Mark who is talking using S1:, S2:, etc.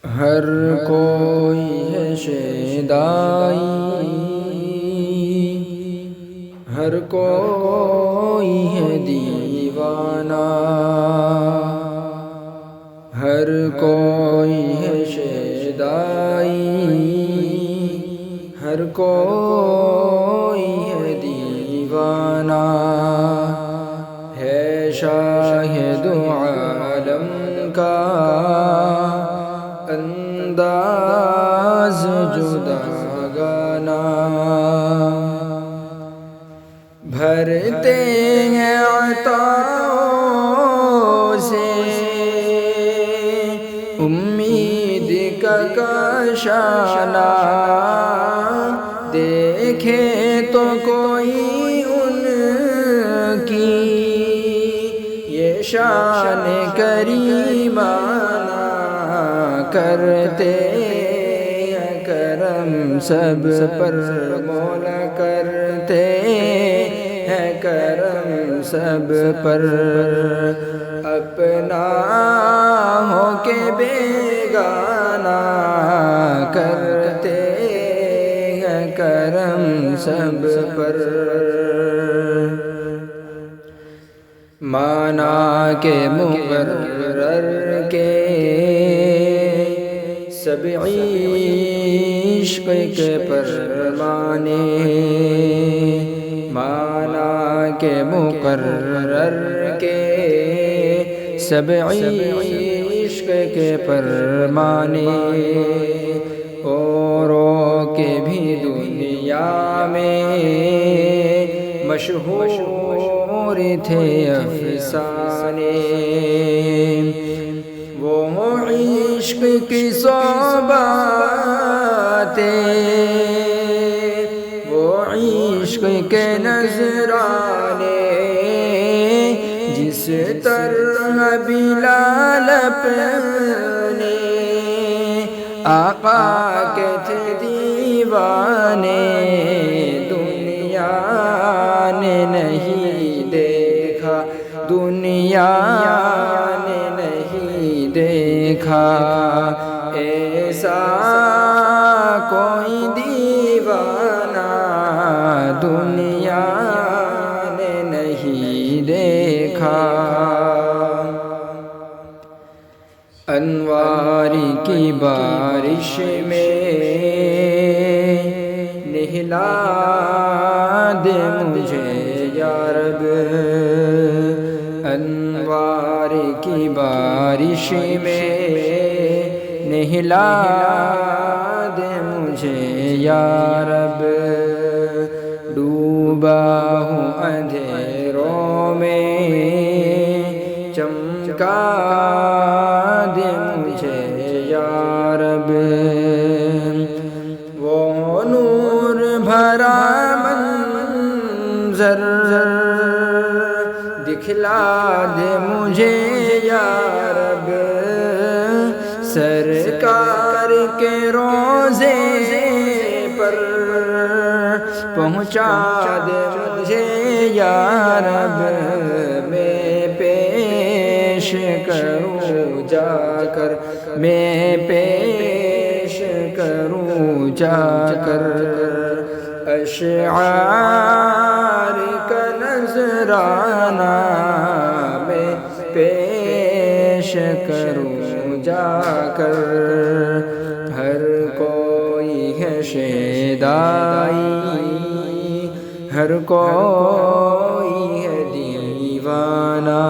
S1: ہر کوئی ہے شیدائی، ہر کوئی ہے دیوانہ، ہر کوئی ہے شیدائی، ہر کوئی ہے دیوانہ، ہے شاہد عالم کا انداز جداگانہ، بھرتے ہیں عطاؤں سے امید کا کاشانہ، دیکھے تو کوئی ان کی یہ شان کریمانہ، کرتے ہیں کرم سب پر مولا، کرتے ہیں کرم سب پر، اپنا ہو کے بیگانہ، کرتے ہیں کرم سب پر، مانا کے مقرر کے سب عشق کے پروانے، مانا کے مقرر کے سب عشق کے پروانے، اوروں کے بھی دنیا میں مشہور تھے افسانے، وہ عشق کی صحبتیں، وہ عشق کے نذرانے، جس طرح بلال اپنے آقا کے تھے دیوانے، دنیا نے نہیں دیکھا، دنیا نے نہیں دیکھا ایسا کوئی دیوانہ، دنیا نے نہیں دیکھا، انوار کی بارش میں نہلا دے مجھے یا رب، انوار کی بارش میں نہلا دے مجھے یا رب، ڈوبا ہوں اندھیروں میں چمکا دے مجھے یا رب، وہ نور بھرا منظر دکھلا دے مجھے یا رب، سرکار کے روضے پر پہنچا دے مجھے یا رب، میں پیش کروں جا کر، میں پیش کروں جا کر اشعار کا نذرانہ، میں پیش کروں جا کر، ہر کوئی ہے شیدائی، ہر کوئی ہے دیوانہ۔